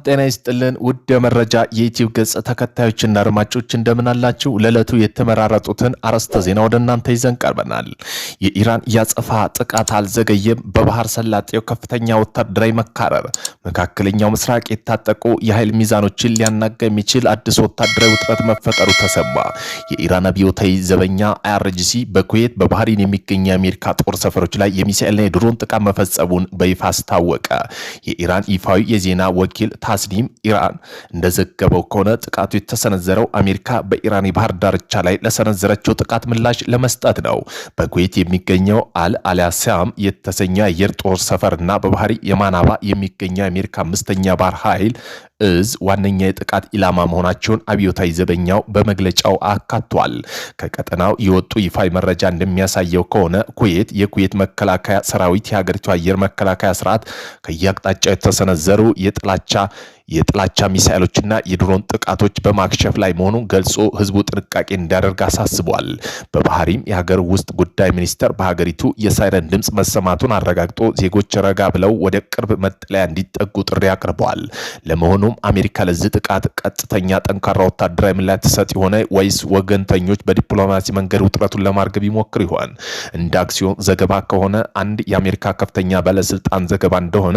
ጤና ይስጥልን ውድ የመረጃ የዩቲዩብ ገጽ ተከታዮችና አድማጮች እንደምን አላችሁ? ለዕለቱ የተመራረጡትን አርዕስተ ዜና ወደ እናንተ ይዘን ቀርበናል። የኢራን ያጸፋ ጥቃት አልዘገየም። በባህር ሰላጤው ከፍተኛ ወታደራዊ መካረር፣ መካከለኛው ምስራቅ የታጠቁ የኃይል ሚዛኖችን ሊያናጋ የሚችል አዲስ ወታደራዊ ውጥረት መፈጠሩ ተሰማ። የኢራን አብዮታዊ ዘበኛ IRGC በኩዌት በባህሪን የሚገኙ የአሜሪካ ጦር ሰፈሮች ላይ የሚሳኤልና የድሮን ጥቃት መፈጸሙን በይፋ አስታወቀ። የኢራን ይፋዊ የዜና ወኪል ታስኒም ኢራን እንደዘገበው ከሆነ ጥቃቱ የተሰነዘረው አሜሪካ በኢራን የባህር ዳርቻ ላይ ለሰነዘረችው ጥቃት ምላሽ ለመስጠት ነው። በኩዌት የሚገኘው አልአሊያሳም የተሰኘው የአየር ጦር ሰፈርና በባህሪ የማናባ የሚገኘው የአሜሪካ አምስተኛ ባህር ኃይል እዝ ዋነኛ የጥቃት ኢላማ መሆናቸውን አብዮታዊ ዘበኛው በመግለጫው አካቷል። ከቀጠናው የወጡ ይፋዊ መረጃ እንደሚያሳየው ከሆነ የኩዌት መከላከያ ሰራዊት የሀገሪቱ አየር መከላከያ ስርዓት ከየአቅጣጫው የተሰነዘሩ የጥላቻ ሚሳኤሎችና የድሮን ጥቃቶች በማክሸፍ ላይ መሆኑን ገልጾ ህዝቡ ጥንቃቄ እንዲያደርግ አሳስቧል። በባህሪም የሀገር ውስጥ ጉዳይ ሚኒስተር በሀገሪቱ የሳይረን ድምፅ መሰማቱን አረጋግጦ ዜጎች ረጋ ብለው ወደ ቅርብ መጠለያ እንዲጠጉ ጥሪ አቅርበዋል። ለመሆኑም አሜሪካ ለዚህ ጥቃት ቀጥተኛ ጠንካራ ወታደራዊ ምላሽ ትሰጥ ይሆን ወይስ ወገንተኞች በዲፕሎማሲ መንገድ ውጥረቱን ለማርገብ ይሞክር ይሆን? እንደ አክሲዮን ዘገባ ከሆነ አንድ የአሜሪካ ከፍተኛ ባለስልጣን ዘገባ እንደሆነ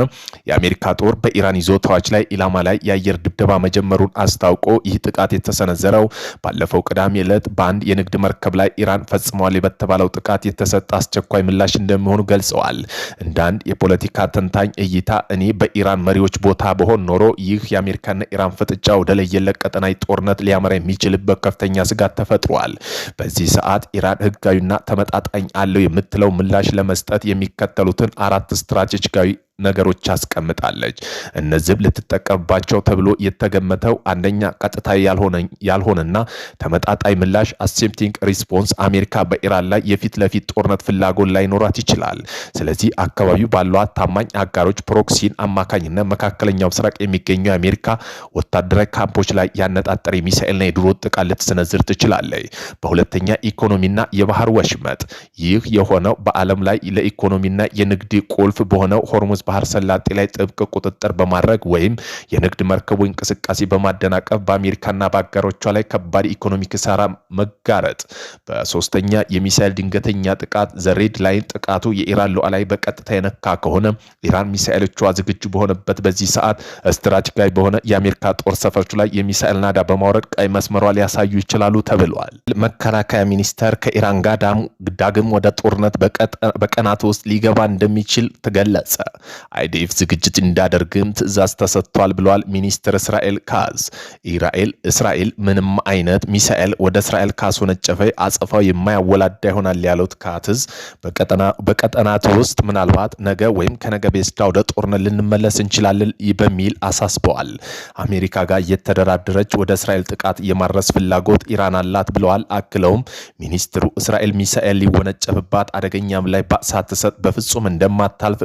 የአሜሪካ ጦር በኢራን ይዞታዎች ላይ ኢላማ ላይ የአየር ድብደባ መጀመሩን አስታውቆ ይህ ጥቃት የተሰነዘረው ባለፈው ቅዳሜ ዕለት በአንድ የንግድ መርከብ ላይ ኢራን ፈጽሟል በተባለው ጥቃት የተሰጠ አስቸኳይ ምላሽ እንደሚሆኑ ገልጸዋል። እንደ አንድ የፖለቲካ ተንታኝ እይታ እኔ በኢራን መሪዎች ቦታ በሆን ኖሮ ይህ የአሜሪካና ኢራን ፍጥጫ ወደ ለየለት ቀጠናዊ ጦርነት ሊያመራ የሚችልበት ከፍተኛ ስጋት ተፈጥሯል። በዚህ ሰዓት ኢራን ህጋዊና ተመጣጣኝ አለው የምትለው ምላሽ ለመስጠት የሚከተሉትን 4 ስትራቴጂካዊ ነገሮች አስቀምጣለች። እነዚህም ልትጠቀምባቸው ተብሎ የተገመተው አንደኛ ቀጥታ ያልሆነና ተመጣጣኝ ምላሽ አሴፕቲንግ ሪስፖንስ። አሜሪካ በኢራን ላይ የፊት ለፊት ጦርነት ፍላጎት ላይኖራት ይችላል። ስለዚህ አካባቢው ባሏት ታማኝ አጋሮች ፕሮክሲን አማካኝነት መካከለኛው ምስራቅ የሚገኙ የአሜሪካ ወታደራዊ ካምፖች ላይ ያነጣጠረ ሚሳኤልና የድሮን ጥቃት ልትሰነዝር ትችላለች። በሁለተኛ ኢኮኖሚና የባህር ወሽመጥ። ይህ የሆነው በዓለም ላይ ለኢኮኖሚና የንግድ ቁልፍ በሆነው ሆርሙዝ ባህር ሰላጤ ላይ ጥብቅ ቁጥጥር በማድረግ ወይም የንግድ መርከቡ እንቅስቃሴ በማደናቀፍ በአሜሪካና በአጋሮቿ ላይ ከባድ ኢኮኖሚ ኪሳራ መጋረጥ። በሶስተኛ የሚሳኤል ድንገተኛ ጥቃት ዘሬድ ላይን። ጥቃቱ የኢራን ሉዓላዊ በቀጥታ የነካ ከሆነ ኢራን ሚሳኤሎቿ ዝግጁ በሆነበት በዚህ ሰዓት ስትራቴጂካዊ በሆነ የአሜሪካ ጦር ሰፈሮች ላይ የሚሳኤል ናዳ በማውረድ ቀይ መስመሯ ሊያሳዩ ይችላሉ ተብሏል። መከላከያ ሚኒስቴር ከኢራን ጋር ዳግም ወደ ጦርነት በቀናት ውስጥ ሊገባ እንደሚችል ተገለጸ። አይዲኤፍ ዝግጅት እንዳደርግም ትዕዛዝ ተሰጥቷል ብለዋል ሚኒስትር እስራኤል ካዝ። እስራኤል ምንም አይነት ሚሳኤል ወደ እስራኤል ካስወነጨፈ አጸፋው የማያወላዳ ይሆናል ያሉት ካትዝ በቀጠናት ውስጥ ምናልባት ነገ ወይም ከነገ በስቲያ ወደ ጦርነት ልንመለስ እንችላለን በሚል አሳስበዋል። አሜሪካ ጋር እየተደራደረች ወደ እስራኤል ጥቃት የማድረስ ፍላጎት ኢራን አላት ብለዋል። አክለውም ሚኒስትሩ እስራኤል ሚሳኤል ሊወነጨፍባት አደገኛም ላይ ሳትሰጥ በፍጹም እንደማታልፍ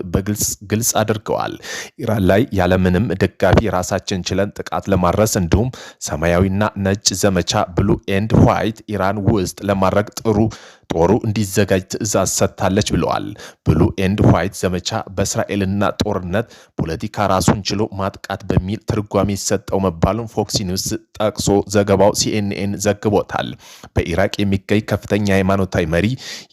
ግልጽ አድርገዋል። ኢራን ላይ ያለምንም ደጋፊ ራሳችን ችለን ጥቃት ለማድረስ እንዲሁም ሰማያዊና ነጭ ዘመቻ ብሉ ኤንድ ዋይት ኢራን ውስጥ ለማድረግ ጦሩ እንዲዘጋጅ ትዕዛዝ ሰጥታለች ብለዋል። ብሉ ኤንድ ዋይት ዘመቻ በእስራኤልና ጦርነት ፖለቲካ ራሱን ችሎ ማጥቃት በሚል ትርጓሜ የተሰጠው መባሉን ፎክስ ኒውስ ጠቅሶ ዘገባው CNN ዘግቦታል። በኢራቅ የሚገኝ ከፍተኛ ሃይማኖታዊ መሪ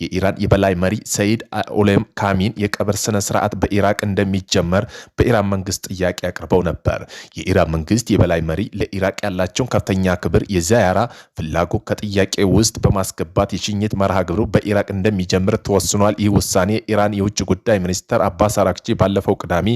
የኢራን የበላይ መሪ ሰይድ ኦሌም ካሚን የቀብር ስነ ስርዓት በኢራቅ እንደሚጀመር በኢራን መንግስት ጥያቄ አቅርበው ነበር። የኢራን መንግስት የበላይ መሪ ለኢራቅ ያላቸውን ከፍተኛ ክብር የዚያራ ፍላጎት ከጥያቄ ውስጥ በማስገባት የሽኝት መርሃ ግብሩ በኢራቅ እንደሚጀምር ተወስኗል። ይህ ውሳኔ ኢራን የውጭ ጉዳይ ሚኒስትር አባስ አራግቺ ባለፈው ቅዳሜ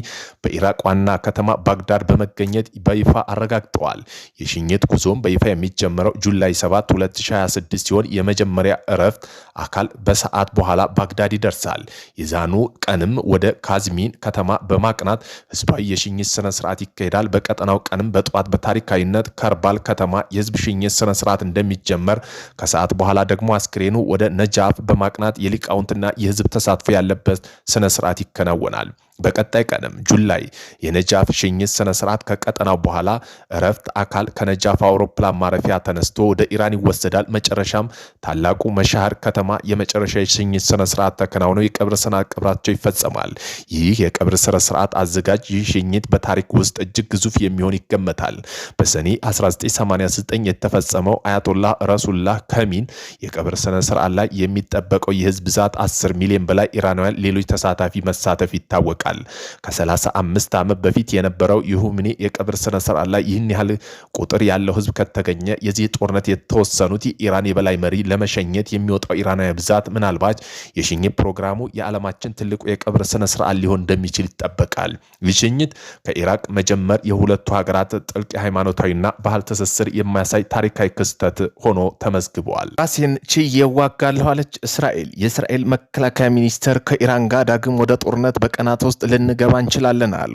በኢራቅ ዋና ከተማ ባግዳድ በመገኘት በይፋ አረጋግጠዋል። የሽኝት ጉዞም በይፋ የሚጀምረው ጁላይ 7 2026 ሲሆን የመጀመሪያ እረፍት አካል በሰዓት በኋላ ባግዳድ ይደርሳል። የዛኑ ቀንም ወደ ካዝሚን ከተማ በማቅናት ህዝባዊ የሽኝት ስነ ስርዓት ይካሄዳል። በቀጠናው ቀንም በጠዋት በታሪካዊነት ከርባል ከተማ የህዝብ ሽኝት ስነ ስርዓት እንደሚጀመር፣ ከሰዓት በኋላ ደግሞ አስክሬኑ ወደ ነጃፍ በማቅናት የሊቃውንትና የህዝብ ተሳትፎ ያለበት ስነ ስርዓት ይከናወናል። በቀጣይ ቀንም ጁን ላይ የነጃፍ ሽኝት ስነ ስርዓት ከቀጠናው በኋላ እረፍት አካል ከነጃፍ አውሮፕላን ማረፊያ ተነስቶ ወደ ኢራን ይወሰዳል። መጨረሻም ታላቁ መሻህር ከተማ የመጨረሻ የሽኝት ስነ ስርዓት ተከናውነው የቀብር ስነ ቀብራቸው ይፈጸማል። ይህ የቀብር ስነ ስርዓት አዘጋጅ ይህ ሽኝት በታሪክ ውስጥ እጅግ ግዙፍ የሚሆን ይገመታል። በሰኔ 1989 የተፈጸመው አያቶላህ ረሱላህ ከሚን የቀብር ስነ ስርዓት ላይ የሚጠበቀው የህዝብ ብዛት 10 ሚሊዮን በላይ ኢራናውያን ሌሎች ተሳታፊ መሳተፍ ይታወቃል። ከ35 ዓመት በፊት የነበረው የሁምኔ የቀብር ስነ ስርዓት ላይ ይህን ያህል ቁጥር ያለው ህዝብ ከተገኘ የዚህ ጦርነት የተወሰኑት የኢራን የበላይ መሪ ለመሸኘት የሚወጣው ኢራናዊ ብዛት ምናልባት የሽኝት ፕሮግራሙ የዓለማችን ትልቁ የቀብር ስነ ስርዓት ሊሆን እንደሚችል ይጠበቃል። ይህ ሽኝት ከኢራቅ መጀመር የሁለቱ ሀገራት ጥልቅ ሃይማኖታዊና ባህል ትስስር የሚያሳይ ታሪካዊ ክስተት ሆኖ ተመዝግቧል። ራሴን ችዬ እዋጋለሁ አለች እስራኤል። የእስራኤል መከላከያ ሚኒስቴር ከኢራን ጋር ዳግም ወደ ጦርነት በቀናት ውስጥ ልንገባ እንችላለን አሉ።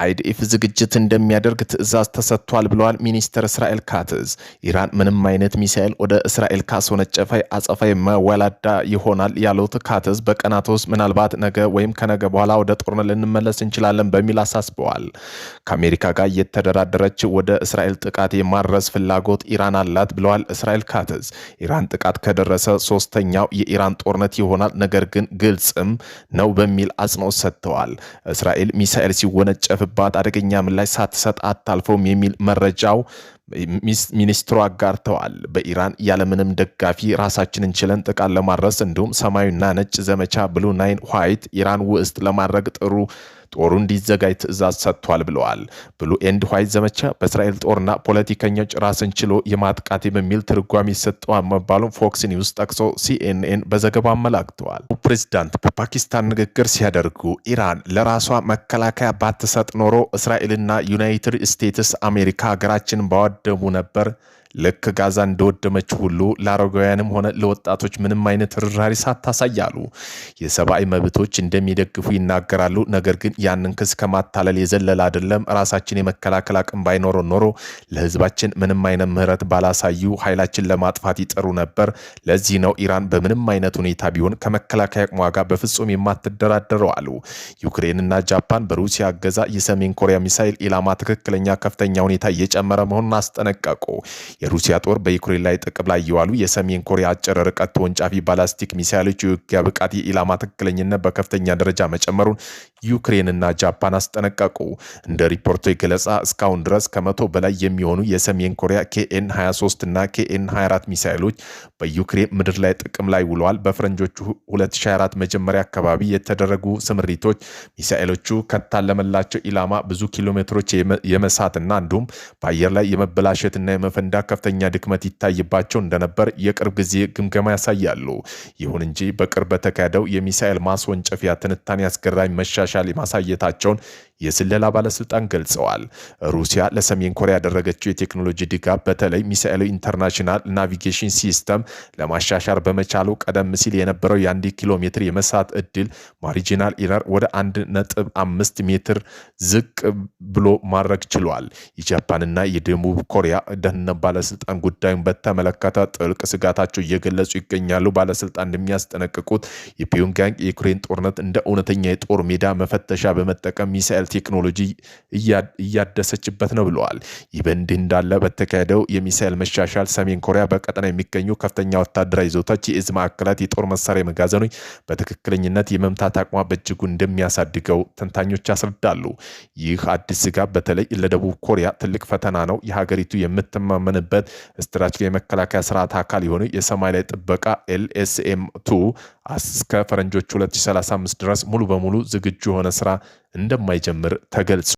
አይዲኤፍ ዝግጅት እንደሚያደርግ ትዕዛዝ ተሰጥቷል ብለዋል ሚኒስትር እስራኤል ካትዝ። ኢራን ምንም አይነት ሚሳኤል ወደ እስራኤል ካስወነጨፈ አጸፋዊ መወላዳ ይሆናል ያሉት ካትዝ በቀናት ውስጥ ምናልባት ነገ ወይም ከነገ በኋላ ወደ ጦርነት ልንመለስ እንችላለን በሚል አሳስበዋል። ከአሜሪካ ጋር የተደራደረች ወደ እስራኤል ጥቃት የማድረስ ፍላጎት ኢራን አላት ብለዋል እስራኤል ካትዝ። ኢራን ጥቃት ከደረሰ ሶስተኛው የኢራን ጦርነት ይሆናል፣ ነገር ግን ግልጽም ነው በሚል አጽንኦት ሰጥተዋል። እስራኤል ሚሳኤል ሲወነጨፍባት አደገኛ ምላሽ ሳትሰጥ አታልፈውም የሚል መረጃው ሚኒስትሩ አጋርተዋል። በኢራን ያለምንም ደጋፊ ራሳችንን ችለን ጥቃት ለማድረስ እንዲሁም ሰማያዊና ነጭ ዘመቻ ብሉ ናይን ዋይት ኢራን ውስጥ ለማድረግ ጦሩ እንዲዘጋጅ ትዕዛዝ ሰጥቷል ብለዋል። ብሉ ኤንድ ዋይት ዘመቻ በእስራኤል ጦርና ፖለቲከኞች ራስን ችሎ የማጥቃት በሚል ትርጓሜ ይሰጠዋል መባሉን ፎክስ ኒውስ ጠቅሶ ሲኤንኤን በዘገባ አመላክተዋል። ፕሬዚዳንት በፓኪስታን ንግግር ሲያደርጉ ኢራን ለራሷ መከላከያ ባትሰጥ ኖሮ እስራኤልና ዩናይትድ ስቴትስ አሜሪካ ሀገራችንን ባወደሙ ነበር። ልክ ጋዛ እንደወደመች ሁሉ ለአረጋውያንም ሆነ ለወጣቶች ምንም አይነት ርኅራኄ ሳታሳያሉ የሰብአዊ መብቶች እንደሚደግፉ ይናገራሉ። ነገር ግን ያንን ክስ ከማታለል የዘለለ አይደለም። ራሳችን የመከላከል አቅም ባይኖር ኖሮ ለህዝባችን ምንም አይነት ምህረት ባላሳዩ ኃይላችን ለማጥፋት ይጠሩ ነበር። ለዚህ ነው ኢራን በምንም አይነት ሁኔታ ቢሆን ከመከላከያ አቅሟ ጋር በፍጹም የማትደራደረው አሉ። ዩክሬንና ጃፓን በሩሲያ እገዛ የሰሜን ኮሪያ ሚሳኤል ኢላማ ትክክለኛ ከፍተኛ ሁኔታ እየጨመረ መሆኑን አስጠነቀቁ። የሩሲያ ጦር በዩክሬን ላይ ጥቅም ላይ የዋሉ የሰሜን ኮሪያ አጭር ርቀት ተወንጫፊ ባላስቲክ ሚሳይሎች የውጊያ ብቃት የኢላማ ትክክለኝነት በከፍተኛ ደረጃ መጨመሩን ዩክሬንና ጃፓን አስጠነቀቁ። እንደ ሪፖርቶች ገለጻ እስካሁን ድረስ ከ100 በላይ የሚሆኑ የሰሜን ኮሪያ ኬኤን 23 እና ኬኤን 24 ሚሳይሎች በዩክሬን ምድር ላይ ጥቅም ላይ ውለዋል። በፈረንጆቹ 2024 መጀመሪያ አካባቢ የተደረጉ ስምሪቶች ሚሳይሎቹ ከታለመላቸው ኢላማ ብዙ ኪሎ ሜትሮች የመሳትና እንዲሁም በአየር ላይ የመበላሸትና የመፈንዳ ከፍተኛ ድክመት ይታይባቸው እንደነበር የቅርብ ጊዜ ግምገማ ያሳያሉ። ይሁን እንጂ በቅርብ በተካሄደው የሚሳኤል ማስወንጨፊያ ትንታኔ አስገራሚ መሻሻል ማሳየታቸውን የስለላ ባለስልጣን ገልጸዋል። ሩሲያ ለሰሜን ኮሪያ ያደረገችው የቴክኖሎጂ ድጋፍ በተለይ ሚሳኤል ኢንተርናሽናል ናቪጌሽን ሲስተም ለማሻሻል በመቻሉ ቀደም ሲል የነበረው የ1 ኪሎ ሜትር የመሳት እድል ማሪጂናል ኢረር ወደ 1.5 ሜትር ዝቅ ብሎ ማድረግ ችሏል። የጃፓንና የደቡብ ኮሪያ ደህንነት ባለስልጣን ጉዳዩን በተመለከተ ጥልቅ ስጋታቸው እየገለጹ ይገኛሉ። ባለስልጣን እንደሚያስጠነቅቁት የፒዮንግያንግ የዩክሬን ጦርነት እንደ እውነተኛ የጦር ሜዳ መፈተሻ በመጠቀም ሚሳኤል ቴክኖሎጂ እያደሰችበት ነው ብለዋል። ይህ በእንዲህ እንዳለ በተካሄደው የሚሳኤል መሻሻል ሰሜን ኮሪያ በቀጠና የሚገኙ ከፍተኛ ወታደራዊ ይዞታዎች፣ የእዝ ማዕከላት፣ የጦር መሳሪያ መጋዘኖች በትክክለኝነት የመምታት አቅሟ በእጅጉ እንደሚያሳድገው ተንታኞች ያስረዳሉ። ይህ አዲስ ስጋት በተለይ ለደቡብ ኮሪያ ትልቅ ፈተና ነው። የሀገሪቱ የምትማመንበት ስትራቴጂካዊ የመከላከያ ስርዓት አካል የሆኑ የሰማይ ላይ ጥበቃ LSM-2 እስከ ፈረንጆች 2035 ድረስ ሙሉ በሙሉ ዝግጁ የሆነ ስራ እንደማይጀምር ተገልጿል።